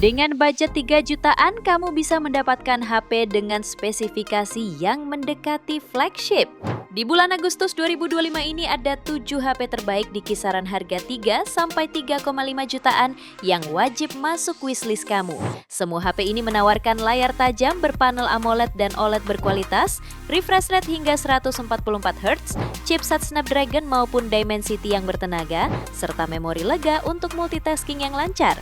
Dengan budget 3 jutaan, kamu bisa mendapatkan HP dengan spesifikasi yang mendekati flagship. Di bulan Agustus 2025 ini ada 7 HP terbaik di kisaran harga 3 sampai 3,5 jutaan yang wajib masuk wishlist kamu. Semua HP ini menawarkan layar tajam berpanel AMOLED dan OLED berkualitas, refresh rate hingga 144Hz, chipset Snapdragon maupun Dimensity yang bertenaga, serta memori lega untuk multitasking yang lancar.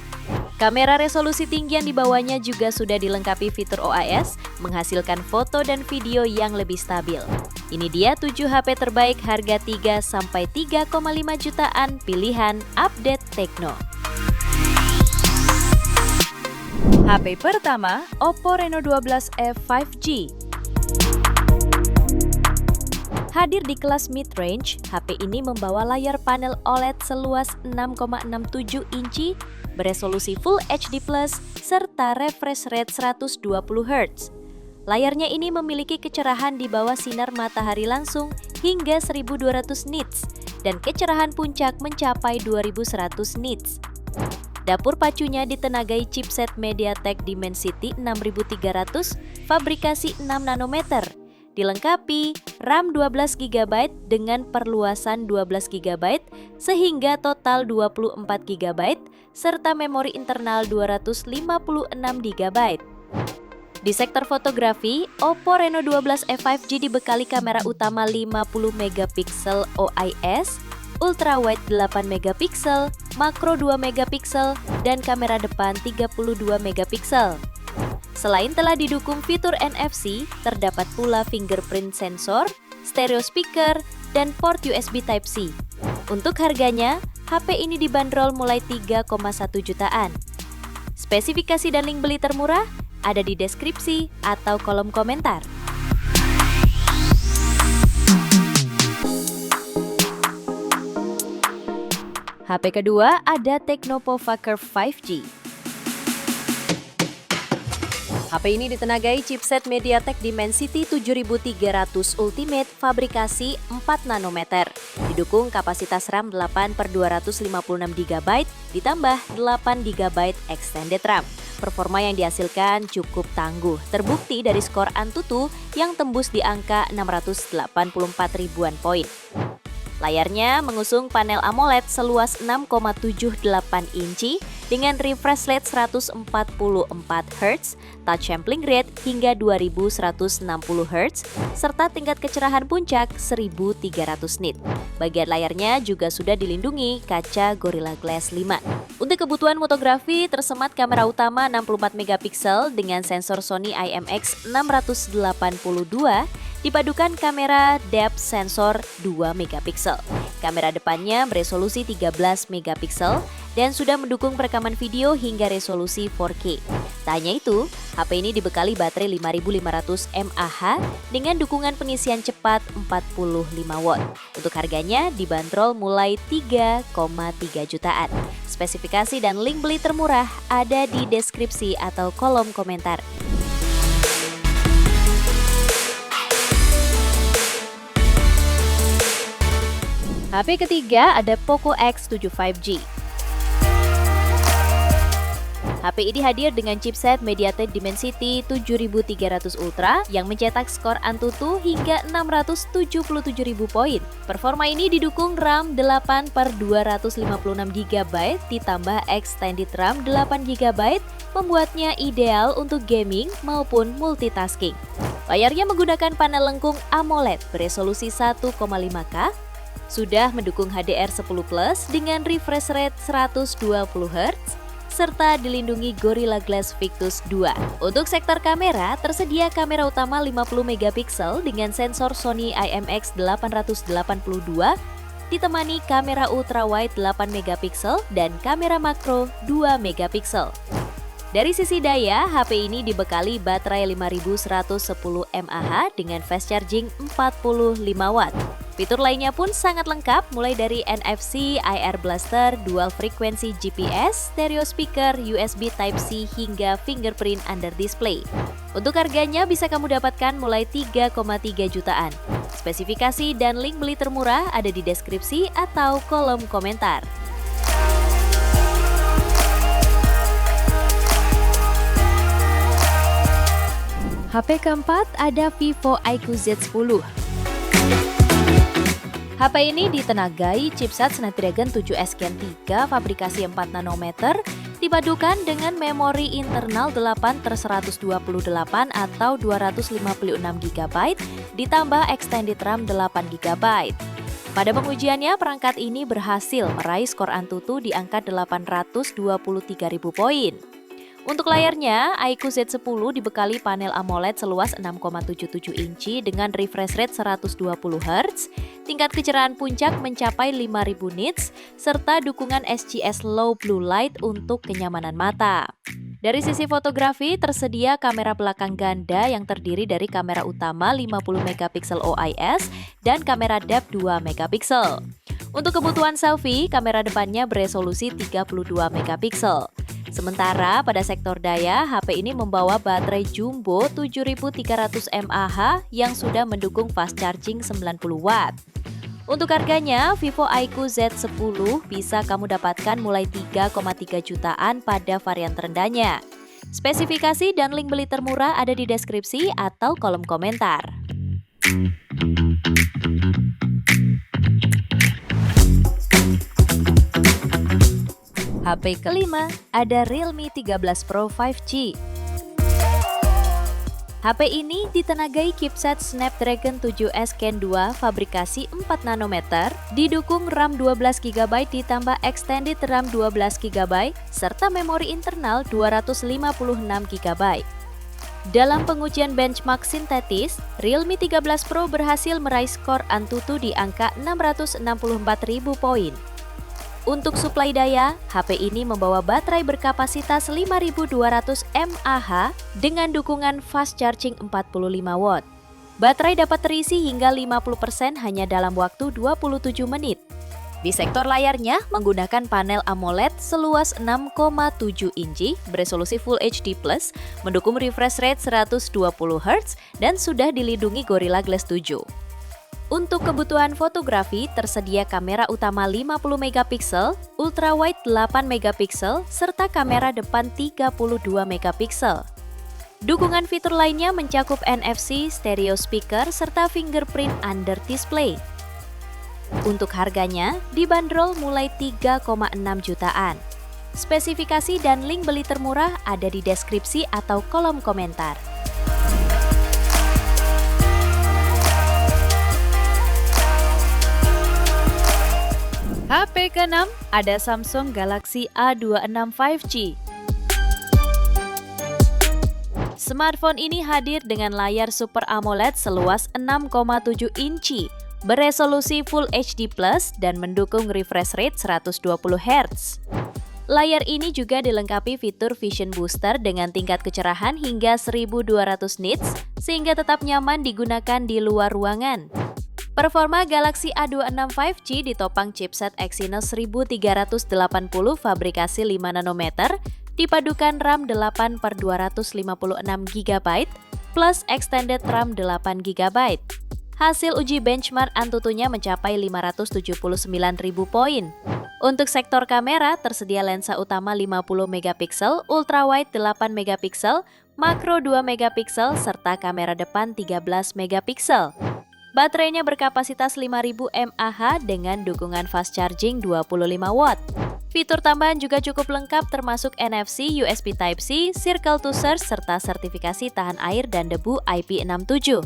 Kamera resolusi tinggi yang dibawanya juga sudah dilengkapi fitur OIS, menghasilkan foto dan video yang lebih stabil. Ini dia 7 HP terbaik harga 3 sampai 3,5 jutaan pilihan update Tecno. HP pertama, Oppo Reno 12e 5G. Hadir di kelas mid-range, HP ini membawa layar panel OLED seluas 6,67 inci, beresolusi Full HD+, serta refresh rate 120Hz. Layarnya ini memiliki kecerahan di bawah sinar matahari langsung hingga 1200 nits, dan kecerahan puncak mencapai 2100 nits. Dapur pacunya ditenagai chipset MediaTek Dimensity 6300, fabrikasi 6 nanometer. Dilengkapi RAM 12GB dengan perluasan 12GB sehingga total 24GB serta memori internal 256GB. Di sektor fotografi, Oppo Reno 12e 5G dibekali kamera utama 50MP OIS, ultrawide 8MP, makro 2MP, dan kamera depan 32MP. Selain telah didukung fitur NFC, terdapat pula fingerprint sensor, stereo speaker, dan port USB Type-C. Untuk harganya, HP ini dibanderol mulai 3,1 jutaan. Spesifikasi dan link beli termurah ada di deskripsi atau kolom komentar. HP kedua ada Tecno Pova Curve 5G. HP ini ditenagai chipset MediaTek Dimensity 7300 Ultimate fabrikasi 4 nanometer. Didukung kapasitas RAM 8/256GB ditambah 8GB extended RAM. Performa yang dihasilkan cukup tangguh, terbukti dari skor Antutu yang tembus di angka 684 ribuan poin. Layarnya mengusung panel AMOLED seluas 6,78 inci dengan refresh rate 144Hz, touch sampling rate hingga 2160Hz, serta tingkat kecerahan puncak 1300 nit. Bagian layarnya juga sudah dilindungi kaca Gorilla Glass 5. Untuk kebutuhan fotografi, tersemat kamera utama 64MP dengan sensor Sony IMX682 dipadukan kamera depth sensor 2MP. Kamera depannya beresolusi 13MP dan sudah mendukung perekaman video hingga resolusi 4K. Tak hanya itu, HP ini dibekali baterai 5500 mAh dengan dukungan pengisian cepat 45 watt. Untuk harganya dibanderol mulai 3,3 jutaan. Spesifikasi dan link beli termurah ada di deskripsi atau kolom komentar. HP ketiga ada Poco X7 5G. HP ini hadir dengan chipset MediaTek Dimensity 7300 Ultra yang mencetak skor Antutu hingga 677.000 poin. Performa ini didukung RAM 8/256GB ditambah extended RAM 8GB, membuatnya ideal untuk gaming maupun multitasking. Layarnya menggunakan panel lengkung AMOLED beresolusi 1,5K, sudah mendukung HDR10+ dengan refresh rate 120Hz, serta dilindungi Gorilla Glass Victus 2. Untuk sektor kamera, tersedia kamera utama 50MP dengan sensor Sony IMX882, ditemani kamera ultrawide 8MP dan kamera makro 2MP. Dari sisi daya, HP ini dibekali baterai 5110 mAh dengan fast charging 45 watt. Fitur lainnya pun sangat lengkap, mulai dari NFC, IR Blaster, dual frekuensi GPS, stereo speaker, USB Type-C, hingga fingerprint under display. Untuk harganya bisa kamu dapatkan mulai 3,3 jutaan. Spesifikasi dan link beli termurah ada di deskripsi atau kolom komentar. HP keempat ada Vivo iQOO Z10. HP ini ditenagai chipset Snapdragon 7S Gen 3 fabrikasi 4 nanometer dipadukan dengan memori internal 8/128 atau 256 GB ditambah extended RAM 8 GB. Pada pengujiannya, perangkat ini berhasil meraih skor Antutu di angka 823.000 poin. Untuk layarnya, iQOO Z10 dibekali panel AMOLED seluas 6,77 inci dengan refresh rate 120 Hz, tingkat kecerahan puncak mencapai 5000 nits, serta dukungan SGS Low Blue Light untuk kenyamanan mata. Dari sisi fotografi, tersedia kamera belakang ganda yang terdiri dari kamera utama 50 megapiksel OIS dan kamera depth 2 megapiksel. Untuk kebutuhan selfie, kamera depannya beresolusi 32 megapiksel. Sementara pada sektor daya, HP ini membawa baterai jumbo 7300 mAh yang sudah mendukung fast charging 90 Watt. Untuk harganya, Vivo iQOO Z10 bisa kamu dapatkan mulai 3,3 jutaan pada varian terendahnya. Spesifikasi dan link beli termurah ada di deskripsi atau kolom komentar. HP kelima ada Realme 13 Pro 5G. HP ini ditenagai chipset Snapdragon 7S Gen 2 fabrikasi 4 nanometer, didukung RAM 12 GB ditambah extended RAM 12 GB, serta memori internal 256 GB. Dalam pengujian benchmark sintetis, Realme 13 Pro berhasil meraih skor Antutu di angka 664.000 poin. Untuk suplai daya, HP ini membawa baterai berkapasitas 5200 mAh dengan dukungan fast charging 45 Watt. Baterai dapat terisi hingga 50% hanya dalam waktu 27 menit. Di sektor layarnya menggunakan panel AMOLED seluas 6,7 inci beresolusi Full HD+, mendukung refresh rate 120 Hz dan sudah dilindungi Gorilla Glass 7. Untuk kebutuhan fotografi, tersedia kamera utama 50 megapiksel, ultrawide 8 megapiksel, serta kamera depan 32 megapiksel. Dukungan fitur lainnya mencakup NFC, stereo speaker, serta fingerprint under display. Untuk harganya, dibanderol mulai 3,6 jutaan. Spesifikasi dan link beli termurah ada di deskripsi atau kolom komentar. HP ke-6 ada Samsung Galaxy A26 5G. Smartphone ini hadir dengan layar Super AMOLED seluas 6,7 inci, beresolusi Full HD+ dan mendukung refresh rate 120 Hz. Layar ini juga dilengkapi fitur Vision Booster dengan tingkat kecerahan hingga 1200 nits, sehingga tetap nyaman digunakan di luar ruangan. Performa Galaxy A26 5G ditopang chipset Exynos 1380 fabrikasi 5 nanometer, dipadukan RAM 8/256 GB plus extended RAM 8 GB. Hasil uji benchmark Antutunya mencapai 579.000 poin. Untuk sektor kamera, tersedia lensa utama 50 megapiksel, ultrawide 8 megapiksel, makro 2 megapiksel, serta kamera depan 13 megapiksel. Baterainya berkapasitas 5000 mAh dengan dukungan fast charging 25 Watt. Fitur tambahan juga cukup lengkap termasuk NFC, USB Type-C, Circle to Search, serta sertifikasi tahan air dan debu IP67.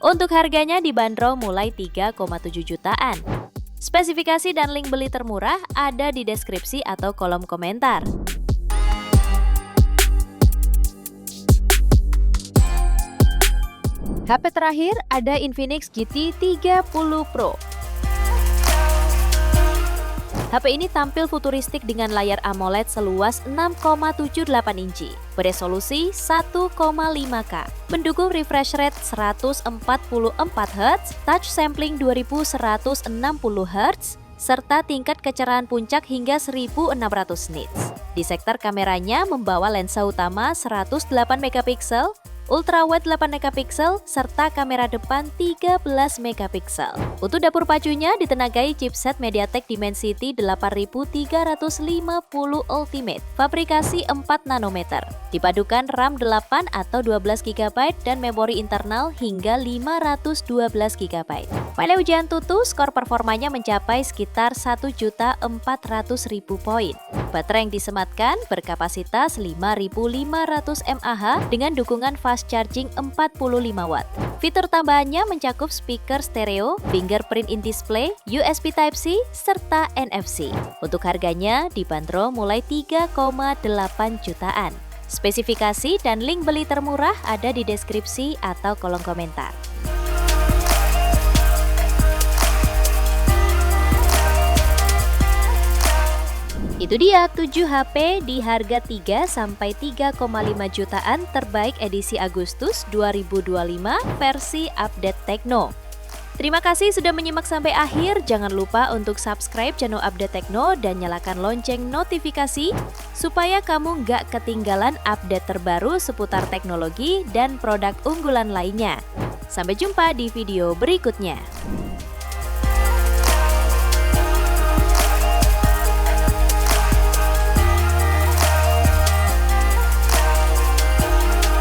Untuk harganya dibanderol mulai 3,7 jutaan. Spesifikasi dan link beli termurah ada di deskripsi atau kolom komentar. HP terakhir ada Infinix GT 30 Pro. HP ini tampil futuristik dengan layar AMOLED seluas 6,78 inci, beresolusi 1,5K, mendukung refresh rate 144 Hz, touch sampling 2160 Hz, serta tingkat kecerahan puncak hingga 1600 nits. Di sektor kameranya membawa lensa utama 108 megapiksel, ultra wide 8 megapiksel, serta kamera depan 13 megapiksel. Untuk dapur pacunya ditenagai chipset MediaTek Dimensity 8350 Ultimate, fabrikasi 4 nanometer. Dipadukan RAM 8 atau 12 GB dan memori internal hingga 512 GB. Pada ujian tutu, skor performanya mencapai sekitar 1.400.000 poin. Baterai yang disematkan berkapasitas 5.500 mAh dengan dukungan fast charging 45 Watt. Fitur tambahannya mencakup speaker stereo, fingerprint in display, USB Type-C, serta NFC. Untuk harganya dibanderol mulai 3,8 jutaan. Spesifikasi dan link beli termurah ada di deskripsi atau kolom komentar. Itu dia 7 HP di harga 3 sampai 3,5 jutaan terbaik edisi Agustus 2025 versi Update Tekno. Terima kasih sudah menyimak sampai akhir. Jangan lupa untuk subscribe channel Update Tekno dan nyalakan lonceng notifikasi supaya kamu nggak ketinggalan update terbaru seputar teknologi dan produk unggulan lainnya. Sampai jumpa di video berikutnya.